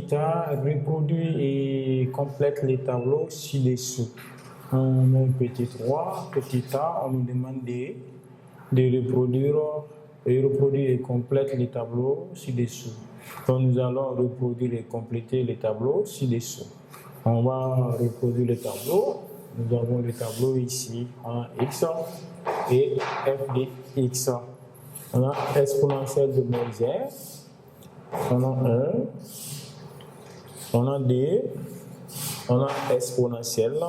theta reproduit et complète les tableaux ci-dessous. On met petit 3, petit a, on nous demande de reproduire et complète les tableaux ci-dessous. Donc nous allons reproduire et compléter les tableaux ci-dessous. On va reproduire le tableau. Nous avons le tableau ici. On a x et f de x. On a exponentielle de moins 1. On a 1. On a 2. On a exponentielle.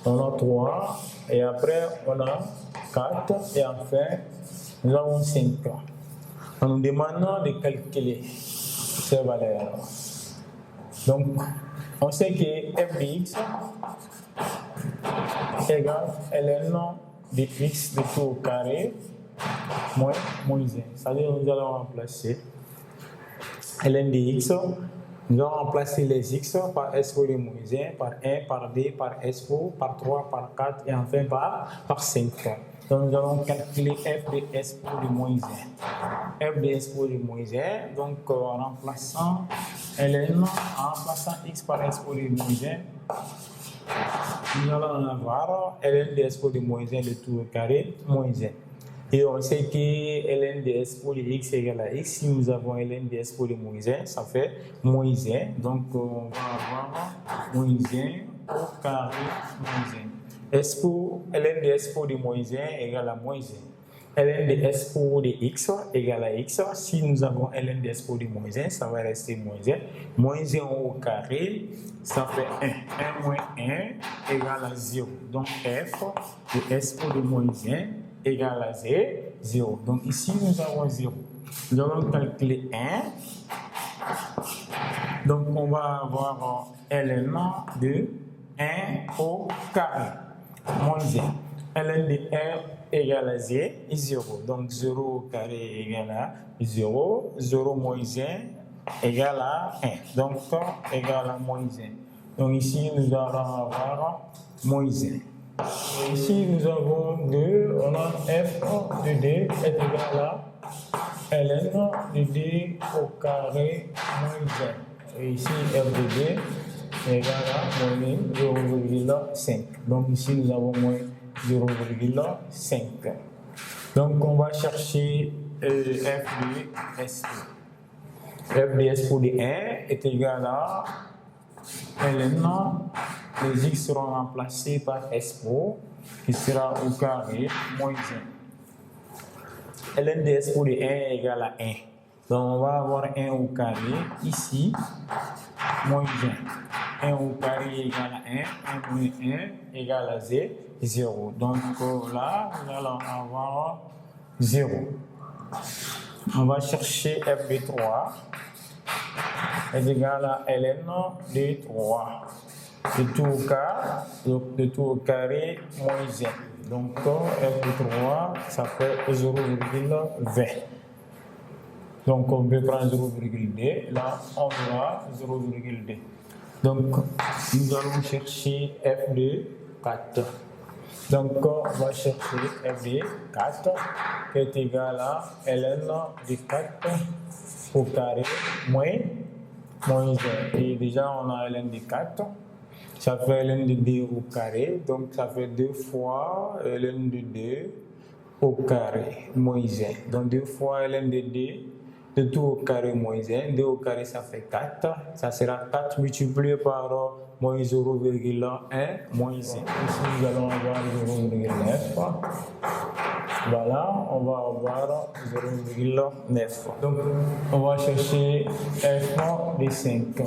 On a 3. Et après, on a 4. Et enfin, nous avons 5. On nous demande de calculer ces valeurs. Donc, on sait que f de x égale ln de x de tout au carré moins 1. C'est-à-dire nous allons remplacer ln de x, nous allons remplacer les x par s pour le moins 1, par 1, par 2, par s pour, par 3, par 4 et enfin par 5. Donc nous allons calculer f de s pour le moins 1. F de s pour le moins 1, donc en remplaçant ln, en remplaçant x par s pour le moins 1, nous allons avoir ln de s pour le moins 1 de tout au carré moins 1. Et on sait que ln de s pour le x égale à x. Si nous avons ln de s pour le moins 1, ça fait moins 1. Donc on va avoir moins 1 au carré moins 1. Ln de s pour le moins 1 égale à moins 1. ln de s pour de x égale à x. Si nous avons ln de s pour le moins 1, ça va rester moins 1. Moins 1 au carré, ça fait 1. 1 moins 1 égale à 0. Donc f de s pour le moins 1 égale à 0. Donc ici, nous avons 0. Nous allons calculer 1. Donc on va avoir ln de 1 au carré moins 1. ln de 1 égale à 0. Donc 0 au carré égale à 0. 0 moins 1 égale à 1. Donc égale à moins 1. Donc ici, nous allons avoir moins 1. Et ici, nous avons 2. On a f de 2 est égal à ln de 2 au carré moins 1. Et ici, f de 2 est égal à moins 0,5. Donc ici, nous avons moins 0,5. Donc on va chercher f de s. F de s pour de 1 est égal à ln. Les x seront remplacés par s pour, qui sera au carré moins 1. ln de s pour de 1 est égal à 1. Donc on va avoir 1 au carré ici, moins 1. 1 au carré égale à 1. 1 moins 1 égale à 0. Donc là, nous allons avoir 0. On va chercher f de 3 est égal à ln de 3. De tout au carré moins 1. Donc f de 3, ça fait 0,20. Donc on peut prendre 0,2. Là, on aura 0,2. Donc nous allons chercher f de 4. Donc on va chercher f de 4 qui est égal à ln de 4 au carré moins 1. Et déjà on a ln de 4. Ça fait ln de 2 au carré. Donc ça fait 2 fois ln de 2 au carré moins 1. Donc 2 fois ln de 2 de tout au carré moins 1. 2 au carré ça fait 4. Ça sera 4 multiplié par moins 0,1 moins 1. Ici nous allons avoir 0,9. Voilà, on va avoir 0,9. Donc on va chercher f de 5.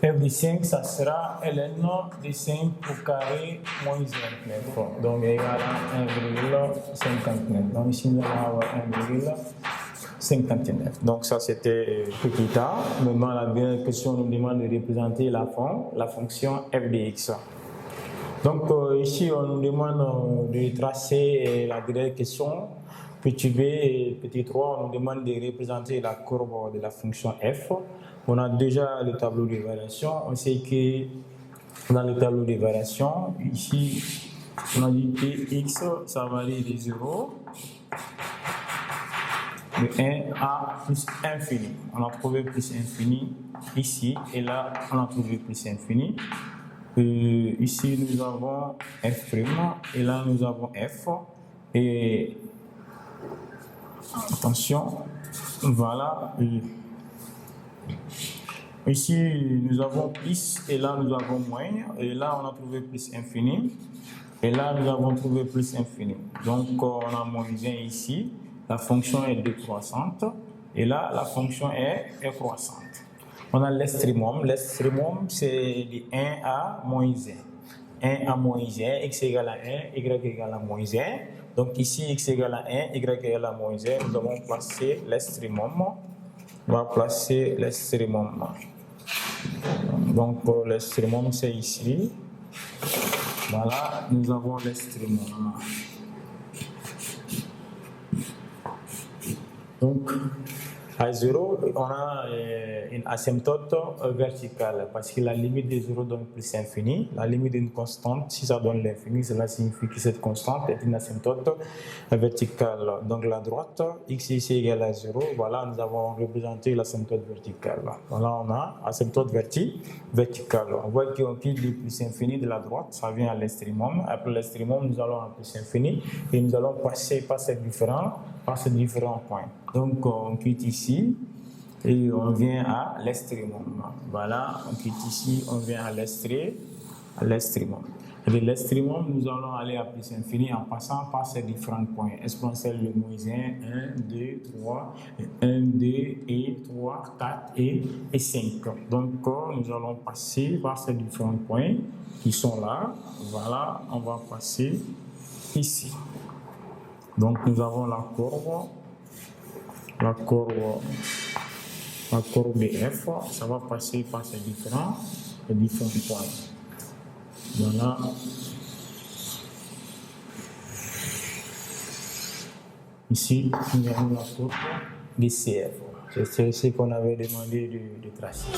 F de 5, ça sera ln de 5 au carré moins 1. Donc égal à 1,59. Donc ici nous allons avoir 1,59. Donc ça c'était petit a. Maintenant la dernière question nous demande de représenter la fonction f de x. Donc ici on nous demande de tracer la dernière question. Petit b et petit 3, on nous demande de représenter la courbe de la fonction f. On a déjà le tableau de variation. On sait que dans le tableau de variation, ici, on a dit que x, ça varie de 0 de 1 à plus infini. On a trouvé plus infini ici et là on a trouvé plus infini. Ici nous avons f' et là nous avons f. Et attention, voilà. Ici nous avons plus et là nous avons moins. Et là on a trouvé plus infini. Et là nous avons trouvé plus infini. Donc on a moins 1 ici. La fonction est décroissante. Et là la fonction est croissante. On a l'extrémum. L'extrémum, c'est de 1 à moins 1. 1 à moins 1, x égale à 1, y égale à moins 1. Donc ici, x égale à 1, y égale à moins 1. Nous allons placer l'extrémum. On va placer l'extrémum. Donc l'extrémum, c'est ici. Voilà, nous avons l'extrémum. Donc, à 0, on a une asymptote verticale parce que la limite de 0 donne plus infini. La limite d'une constante, si ça donne l'infini, cela signifie que cette constante est une asymptote verticale. Donc la droite, x ici égale à 0, voilà, nous avons représenté l'asymptote verticale. Voilà, on a asymptote verticale. On voit qu'on quitte le plus infini de la droite, ça vient à l'extrémum. Après l'extrémum, nous allons à plus infini et nous allons passer par ces différents points. Donc on quitte ici et on vient à l'extrémum. Voilà, on quitte ici, on vient à l'extrémum. Et de l'extrémum, nous allons aller à plus infini en passant par ces différents points. Exponentielle de moins 1, 1, 2, 3, 1, 2, et 3, 4 et 5. Donc nous allons passer par ces différents points qui sont là. Voilà, on va passer ici. Donc nous avons la courbe de f, ça va passer par ces différents points. Voilà. Ici, nous avons la courbe de CF. C'est ce qu'on avait demandé de tracer.